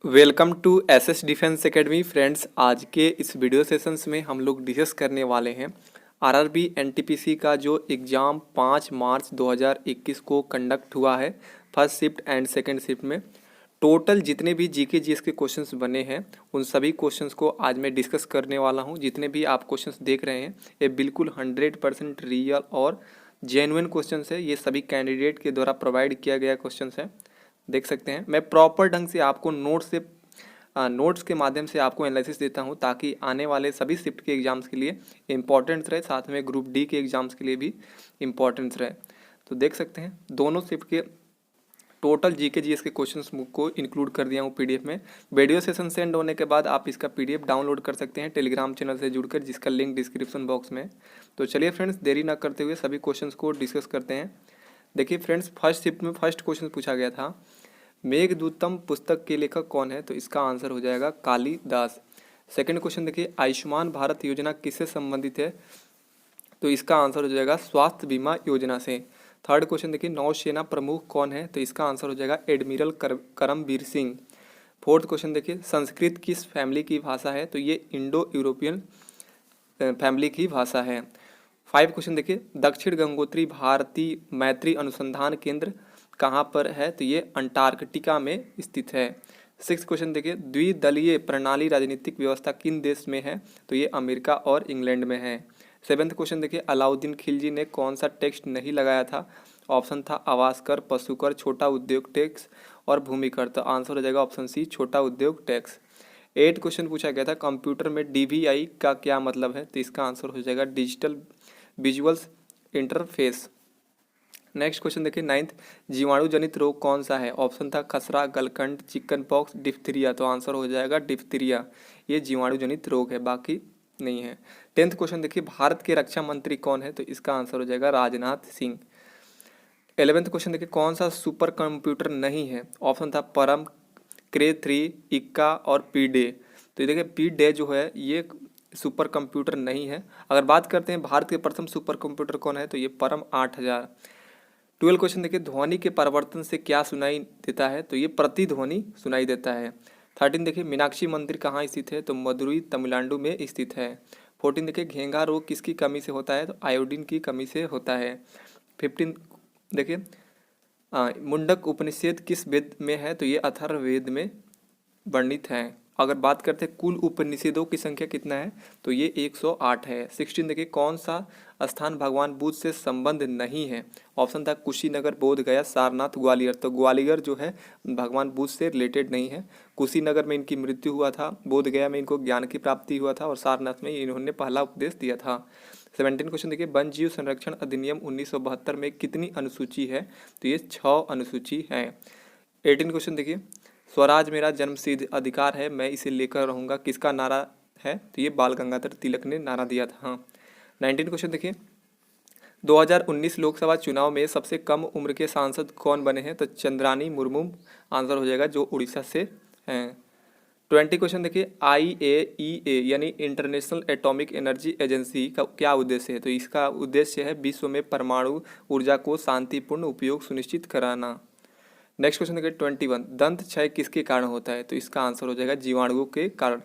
Welcome to SS defence academy friends. आज के इस वीडियो सेशंस में हम लोग डिस्कस करने वाले हैं आरआरबी एनटीपीसी का जो एग्ज़ाम 5 मार्च 2021 को कंडक्ट हुआ है first shift and second shift में। टोटल जितने भी जीके जीएस के क्वेश्चंस बने हैं उन सभी क्वेश्चंस को आज मैं डिस्कस करने वाला हूं। जितने भी आप क्वेश्चंस देख रहे हैं ये बिल्कुल 100% रियल और जेन्युइन क्वेश्चंस है। ये सभी कैंडिडेट के द्वारा प्रोवाइड किया गया क्वेश्चंस है। देख सकते हैं मैं प्रॉपर ढंग से आपको नोट्स के माध्यम से आपको एनालिसिस देता हूं ताकि आने वाले सभी शिफ्ट के एग्जाम्स के लिए इंपॉर्टेंस रहे, साथ में ग्रुप डी के एग्जाम्स के लिए भी इंपॉर्टेंस रहे। तो देख सकते हैं दोनों शिफ्ट के टोटल जीके जीएस के क्वेश्चंस को इंक्लूड कर दिया हूँ पीडीएफ में। वीडियो सेशन सेंड होने के बाद आप इसका पीडीएफ डाउनलोड कर सकते हैं टेलीग्राम चैनल से जुड़कर, जिसका लिंक डिस्क्रिप्शन बॉक्स में है। तो चलिए फ्रेंड्स, देरी ना करते हुए सभी क्वेश्चंस को डिस्कस करते हैं। देखिए फ्रेंड्स, फर्स्ट शिफ्ट में फर्स्ट क्वेश्चन पूछा गया था मेघदूतम पुस्तक के लेखक कौन है, तो इसका आंसर हो जाएगा कालिदास। सेकंड क्वेश्चन देखिए, आयुष्मान भारत योजना किससे संबंधित है, तो इसका आंसर हो जाएगा स्वास्थ्य बीमा योजना से। थर्ड क्वेश्चन देखिए, नौसेना प्रमुख कौन है, तो इसका आंसर हो जाएगा admiral Karambir Singh. Fourth question देखिए, संस्कृत किस फैमिली की भाषा है, तो ये इंडो यूरोपियन फैमिली की भाषा है। फाइव क्वेश्चन देखिए, दक्षिण गंगोत्री भारतीय मैत्री अनुसंधान केंद्र कहाँ पर है, तो ये अंटार्कटिका में स्थित है। सिक्स क्वेश्चन देखिए, द्विदलीय प्रणाली राजनीतिक व्यवस्था किन देश में है, तो ये अमेरिका और इंग्लैंड में है। सेवेंथ क्वेश्चन देखिए, अलाउद्दीन खिलजी ने कौन सा टैक्स नहीं लगाया था, ऑप्शन था आवास कर, पशु कर, छोटा उद्योग टैक्स और भूमि कर। तो आंसर हो जाएगा ऑप्शन सी, छोटा उद्योग टैक्स। 8 क्वेश्चन पूछा गया था कंप्यूटर में डीवीआई का क्या मतलब है, तो इसका आंसर हो जाएगा digital visuals interface. Next question देखिए, 9th, जीवाणु जनित रोग कौन सा है, ऑप्शन था खसरा, गलकंड, चिकन पॉक्स, डिप्थीरिया। तो आंसर हो जाएगा डिप्थीरिया, ये जीवाणु जनित रोग है, बाकी नहीं है। 10th क्वेश्चन देखिए, भारत के रक्षा मंत्री कौन है, तो इसका आंसर हो जाएगा राजनाथ सिंह। 11th क्वेश्चन देखिए, कौन सा सुपर कंप्यूटर नहीं है, ऑप्शन था परम, क्रे 3, इक्का और पी डे। तो ये देखिए पी डे जो है ये सुपर कंप्यूटर नहीं है। अगर बात करते हैं भारत के प्रथम सुपर कंप्यूटर कौन है, तो ये परम 8000। 12 क्वेश्चन देखिए, ध्वनि के परिवर्तन से क्या सुनाई देता है, तो ये प्रतिध्वनि सुनाई देता है। 13 देखिए, मीनाक्षी मंदिर कहाँ स्थित है, तो मदुरई तमिलनाडु में स्थित है। 14 देखिए, घेंघा रोग किसकी कमी से होता है, तो आयोडीन की कमी से होता है। 15 देखिए, मुंडक उपनिषद किस वेद में है, तो ये अथर्ववेद में वर्णित है। अगर बात करते हैं कुल उपनिषदों की संख्या कितना है, तो ये 108 है। 16 देखिए, कौन सा स्थान भगवान बुद्ध से संबंध नहीं है, ऑप्शन था कुशीनगर, बोध गया, सारनाथ, ग्वालियर। तो ग्वालियर जो है भगवान बुद्ध से रिलेटेड नहीं है। कुशीनगर में इनकी मृत्यु हुआ था, बोध गया में इनको ज्ञान की प्राप्ति हुआ था और सारनाथ में इन्होंने पहला उपदेश दिया था। 17 क्वेश्चन देखिए, वन जीव संरक्षण अधिनियम 1972 में कितनी अनुसूची है, तो ये 6 अनुसूची है। 18 क्वेश्चन देखिए, स्वराज मेरा जन्मसिद्ध अधिकार है, मैं इसे लेकर रहूंगा, किसका नारा है, तो ये बाल गंगाधर तिलक ने नारा दिया था। हाँ। 19 क्वेश्चन देखिए, 2019 लोकसभा चुनाव में सबसे कम उम्र के सांसद कौन बने हैं, तो चंद्रानी मुर्मू आंसर हो जाएगा, जो उड़ीसा से हैं। 20 क्वेश्चन देखिए, IAEA यानी इंटरनेशनल एटॉमिक एनर्जी एजेंसी का क्या उद्देश्य है, तो इसका उद्देश्य है विश्व में परमाणु ऊर्जा को शांतिपूर्ण उपयोग सुनिश्चित कराना। नेक्स्ट क्वेश्चन देखिए, 21, दंत क्षय किसके कारण होता है, तो इसका आंसर हो जाएगा जीवाणुओं के कारण।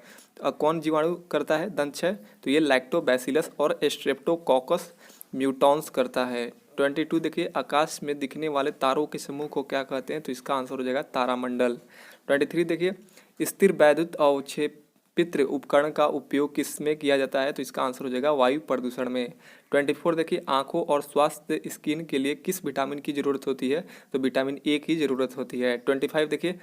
कौन जीवाणु करता है दंत क्षय, तो ये लैक्टोबैसिलस और स्ट्रेप्टोकोकस म्यूटॉन्स करता है। 22 देखिए, आकाश में दिखने वाले तारों के समूह को क्या कहते हैं, तो इसका आंसर हो जाएगा तारामंडल। 23 देखिए, स्थिर वैद्युत अवक्षेपित उपकरण का उपयोग किस में किया जाता है, तो इसका आंसर हो जाएगा वायु प्रदूषण में। 24 देखिए, आंखों और स्वास्थ्य स्किन के लिए किस विटामिन की जरूरत होती है, तो विटामिन ए की जरूरत होती है। 25 देखिए,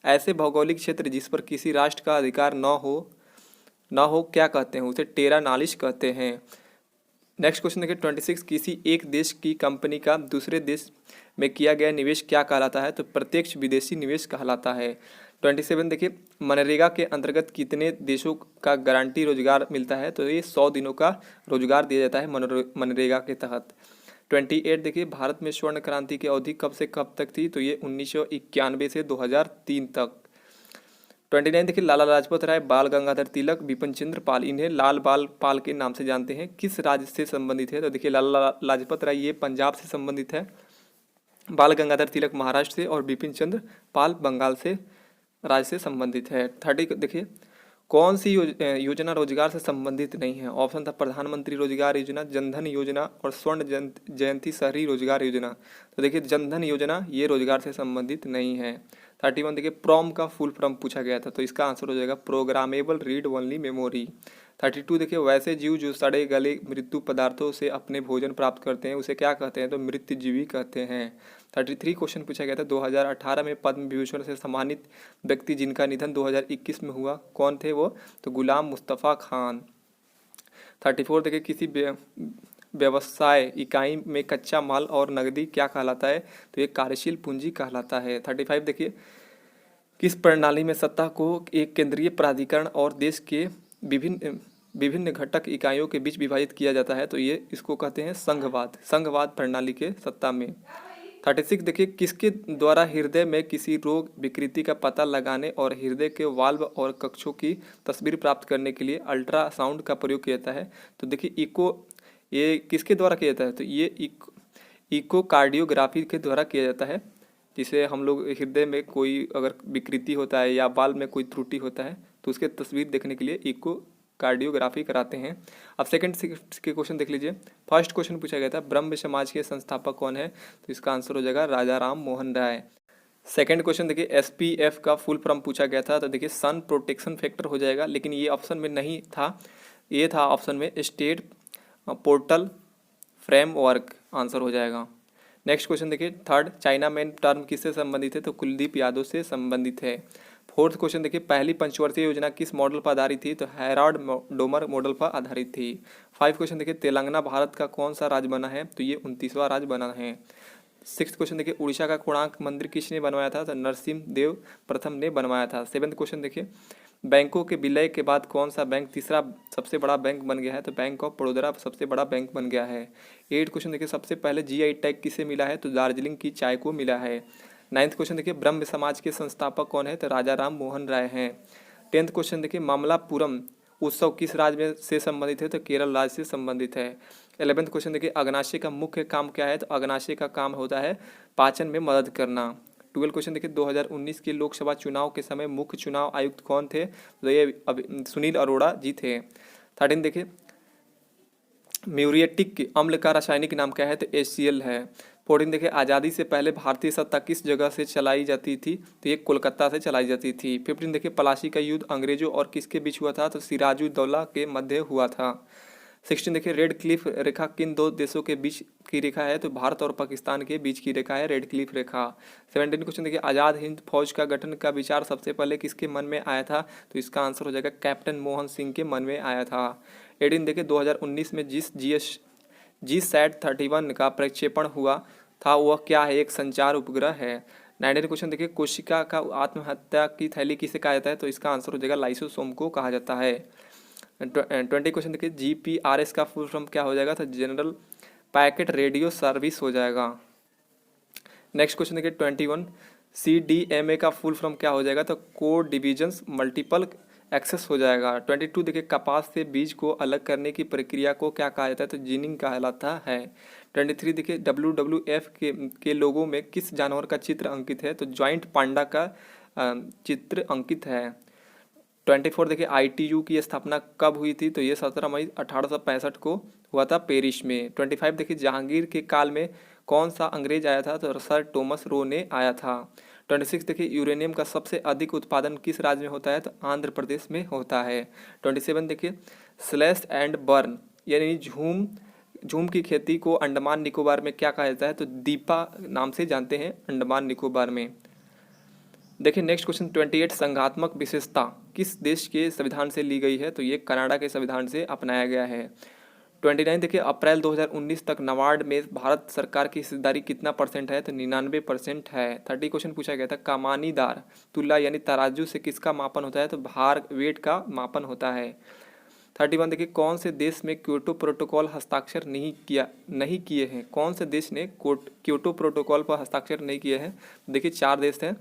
ऐसे भौगोलिक क्षेत्र जिस पर किसी राष्ट्र का अधिकार न हो क्या कहते हैं, उसे टेरा नालिश कहते हैं। नेक्स्ट क्वेश्चन देखिए, 26, किसी एक देश की कंपनी का दूसरे देश में किया गया निवेश क्या कहलाता है, तो प्रत्यक्ष विदेशी निवेश कहलाता है। 27 देखिए, मनरेगा के अंतर्गत कितने देशों का गारंटी रोजगार मिलता है, तो ये 100 दिनों का रोजगार दिया जाता है मनरेगा के तहत। 28 देखिए, भारत में स्वर्ण क्रांति की अवधि कब से कब तक थी, तो ये 1991 से 2003 तक। 29 देखिए, लाला लाजपत राय, बाल गंगाधर तिलक, बिपिन चंद्र पाल, इन्हें लाल बाल पाल के नाम से जानते हैं, किस राज्य से संबंधित है, तो देखिए लाला लाजपत राय ये पंजाब से संबंधित है, बाल गंगाधर तिलक महाराष्ट्र से और बिपिन चंद्र पाल बंगाल से राज्य से संबंधित है। 30 देखिए, कौन सी योजना रोजगार से संबंधित नहीं है? ऑप्शन था प्रधानमंत्री रोजगार योजना, जनधन योजना और स्वर्ण जयंती शहरी रोजगार योजना। तो देखिए जनधन योजना ये रोजगार से संबंधित नहीं है। 31 देखिए, प्रॉम का फुल फॉर्म पूछा गया था, तो इसका आंसर हो जाएगा प्रोग्रामेबल रीड ओनली मेमोरी। 32 देखिए, वैसे जीव जो सड़े गले मृत्यु पदार्थों से अपने भोजन प्राप्त करते हैं उसे क्या कहते हैं? तो मृत्युजीवी कहते हैं। 33 क्वेश्चन पूछा गया था, 2018 में पद्म विभूषण से सम्मानित व्यक्ति जिनका निधन 2021 में हुआ, कौन थे वो? तो गुलाम मुस्तफ़ा खान। 34 देखिए, किसी व्यवसाय इकाई में कच्चा माल और नकदी क्या कहलाता है? तो ये कार्यशील पूंजी कहलाता है। 35 देखिए, किस प्रणाली में सत्ता को एक केंद्रीय प्राधिकरण और देश के विभिन्न विभिन्न घटक इकाइयों के बीच विभाजित किया जाता है? तो ये इसको कहते हैं संघवाद प्रणाली के सत्ता में। 36 देखिए, किसके द्वारा हृदय में किसी रोग विकृति का पता लगाने और हृदय के वाल्व और कक्षों की तस्वीर प्राप्त करने के लिए अल्ट्रासाउंड का प्रयोग किया जाता है? तो देखिए ये किसके द्वारा किया जाता है? तो ये इकोकार्डियोग्राफी के द्वारा किया जाता है, जिसे हम लोग हृदय में कोई अगर विकृति होता है या बाल में कोई त्रुटि होता है तो उसके तस्वीर देखने के लिए इकोकार्डियोग्राफी कराते हैं। अब सेकंड के क्वेश्चन देख लीजिए। फर्स्ट क्वेश्चन पूछा गया था, ब्रह्म समाज के संस्थापक कौन है? तो इसका आंसर हो जाएगा राजा राम मोहन राय। सेकंड क्वेश्चन देखिए, SPF का फुल फॉर्म पूछा गया था, तो देखिए सन प्रोटेक्शन फैक्टर हो जाएगा, लेकिन ये ऑप्शन में नहीं था, ये था ऑप्शन में स्टेट पोर्टल फ्रेमवर्क, आंसर हो जाएगा। नेक्स्ट क्वेश्चन देखिए, थर्ड, चाइना मैन टर्म किससे संबंधित है? तो कुलदीप यादव से संबंधित है। फोर्थ क्वेश्चन देखिए, पहली पंचवर्षीय योजना किस मॉडल पर आधारित थी? तो हैराल्ड डोमर मॉडल पर आधारित थी। 5 क्वेश्चन देखिए, तेलंगाना भारत का कौन सा राज्य बना है? तो ये 29वां राज्य बना है। 6th क्वेश्चन देखिए, उड़ीसा का कोणार्क मंदिर किसने बनवाया था? तो नरसिम्ह देव प्रथम ने बनवाया था। 7th क्वेश्चन देखिए, बैंकों के विलय के बाद कौन सा बैंक तीसरा सबसे बड़ा बैंक बन गया है? तो बैंक ऑफ बड़ौदा सबसे बड़ा बैंक बन गया है। 8 क्वेश्चन देखिए, सबसे पहले GI टैग किसे मिला है? तो दार्जिलिंग की चाय को मिला है। 9th क्वेश्चन देखिए, ब्रह्म समाज के संस्थापक कौन है? तो राजा राम मोहन राय हैं। 10th क्वेश्चन देखिए, मामलापुरम उत्सव किस राज्य में से संबंधित है? तो केरल राज्य से संबंधित है। 11th क्वेश्चन देखिए, अग्नाशय का मुख्य काम क्या है? तो अग्नाशय का काम होता है पाचन में मदद करना। 12 क्वेश्चन देखिए, 2019 के लोकसभा चुनाव के समय मुख्य चुनाव आयुक्त कौन थे? तो ये सुनील अरोड़ा जी थे। 13 देखिए, म्यूरिएटिक अम्ल का रासायनिक नाम क्या है? तो HCl है। 14 देखिए, आज़ादी से पहले भारतीय सत्ता किस जगह से चलाई जाती थी? तो ये कोलकाता से चलाई जाती थी। 15 देखिए, प्लासी का युद्ध अंग्रेजों और किसके बीच हुआ था? तो सिराजुद्दौला के मध्य हुआ था। 16 देखिए, रेड क्लिफ रेखा किन दो देशों के बीच की रेखा है? तो भारत और पाकिस्तान के बीच की रेखा है रेड क्लिफ रेखा। 17 क्वेश्चन देखिए, आज़ाद हिंद फौज का गठन का विचार सबसे पहले किसके मन में आया था? तो इसका आंसर हो जाएगा कैप्टन मोहन सिंह के मन में आया था। 18 देखिए, 2019 में जिस GSAT-31 का प्रक्षेपण हुआ था वह क्या है? एक संचार उपग्रह है। 19 क्वेश्चन देखिए, कोशिका का आत्महत्या की थैली किसे कहा जाता है? तो इसका आंसर हो जाएगा लाइसोसोम को कहा जाता है। 20 क्वेश्चन देखिए, GPRS का फुल फॉर्म क्या हो जाएगा? तो जनरल पैकेट रेडियो सर्विस हो जाएगा। नेक्स्ट क्वेश्चन देखिए, 21 CDMA का फुल फॉर्म क्या हो जाएगा? तो कोड डिविजन्स मल्टीपल एक्सेस हो जाएगा। 22 देखिए, कपास से बीज को अलग करने की प्रक्रिया को क्या कहा जाता है? तो जिनिंग कहलाता है। 23 देखिए, WWF के लोगों में किस जानवर का चित्र अंकित है? तो ज्वाइंट पांडा का चित्र अंकित है। 24 देखिए, ITU की स्थापना कब हुई थी? तो ये 17 मई 1865 को हुआ था पेरिस में। 25 देखिए, जहांगीर के काल में कौन सा अंग्रेज आया था? तो सर टॉमस रो ने आया था। 26 देखिए, यूरेनियम का सबसे अधिक उत्पादन किस राज्य में होता है? तो आंध्र प्रदेश में होता है। 27 देखिए, स्लैश एंड बर्न यानी झूम की खेती को अंडमान निकोबार में क्या कहा जाता है? तो दीपा नाम से जानते हैं अंडमान निकोबार में। देखिए नेक्स्ट क्वेश्चन, 28 संघात्मक विशेषता किस देश के संविधान से ली गई है? तो ये कनाडा के संविधान से अपनाया गया है। 29 देखिए, अप्रैल 2019 तक नाबार्ड में भारत सरकार की हिस्सेदारी कितना % है? तो 99% है। 30 क्वेश्चन पूछा गया था, कमानीदार तुला यानी तराजू से किसका मापन होता है? तो भार वेट का मापन होता है। 31 देखिए, कौन से देश में क्योटो प्रोटोकॉल हस्ताक्षर नहीं किए हैं? कौन से देश ने क्योटो प्रोटोकॉल पर हस्ताक्षर नहीं किए हैं? देखिए 4 देश हैं,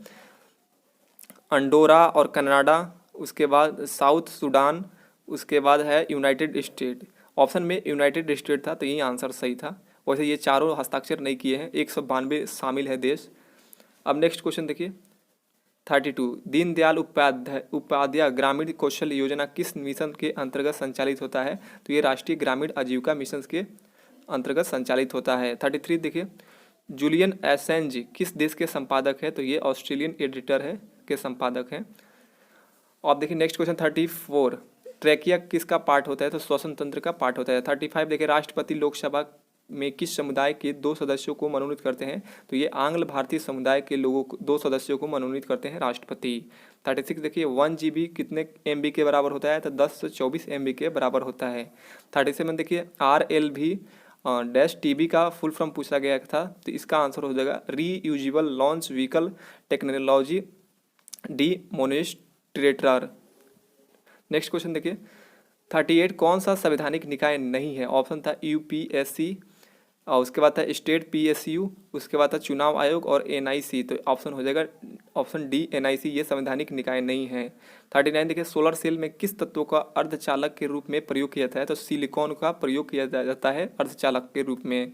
अंडोरा और कनाडा, उसके बाद साउथ सूडान, उसके बाद है यूनाइटेड स्टेट। ऑप्शन में यूनाइटेड स्टेट था तो यही आंसर सही था। वैसे ये चारों हस्ताक्षर नहीं किए हैं, 192 शामिल है देश। अब नेक्स्ट क्वेश्चन देखिए, 32 दीनदयाल उपाध्याय ग्रामीण कौशल योजना किस मिशन के अंतर्गत संचालित होता है? तो ये राष्ट्रीय ग्रामीण आजीविका मिशन के अंतर्गत संचालित होता है। 33 देखिए, जूलियन एसेंज किस देश के संपादक है? तो ये ऑस्ट्रेलियन एडिटर है के संपादक हैं। अब देखिए नेक्स्ट क्वेश्चन 34, ट्रैकिया किसका पार्ट होता है? तो श्वसन तंत्र का पार्ट होता है। 35 देखिए, राष्ट्रपति लोकसभा में किस समुदाय के 2 सदस्यों को मनोनीत करते हैं? तो ये आंग्ल भारतीय समुदाय के लोगों को 2 सदस्यों को मनोनीत करते हैं राष्ट्रपति। 36 देखिए, 1 GB कितने MB के बराबर होता है? तो 10 से 24 MB के बराबर होता है। 37 देखिए, RLV डैश TB का फुल फॉर्म पूछा गया था, तो इसका आंसर हो जाएगा reusable launch vehicle technology demonstrator. Next question देखिए 38, कौन सा संवैधानिक निकाय नहीं है? ऑप्शन था UPSC और उसके बाद था स्टेट PSU, उसके बाद था चुनाव आयोग और NIC। तो ऑप्शन हो जाएगा ऑप्शन डी NIC, ये संवैधानिक निकाय नहीं है। 39 देखिए, सोलर सेल में किस तत्व का अर्धचालक के रूप में प्रयोग किया जाता है? तो सिलिकॉन का प्रयोग किया जाता है अर्धचालक के रूप में।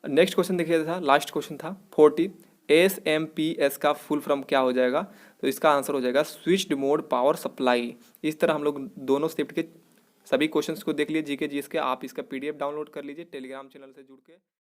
नेक्स्ट क्वेश्चन देखिए था, लास्ट क्वेश्चन था 40, SMPS का फुल फॉर्म क्या हो जाएगा? तो इसका आंसर हो जाएगा स्विच्ड मोड पावर सप्लाई। इस तरह हम लोग दोनों शिफ्ट के सभी क्वेश्चंस को देख लीजिए, GK GS के। आप इसका PDF डाउनलोड कर लीजिए टेलीग्राम चैनल से जुड़ के।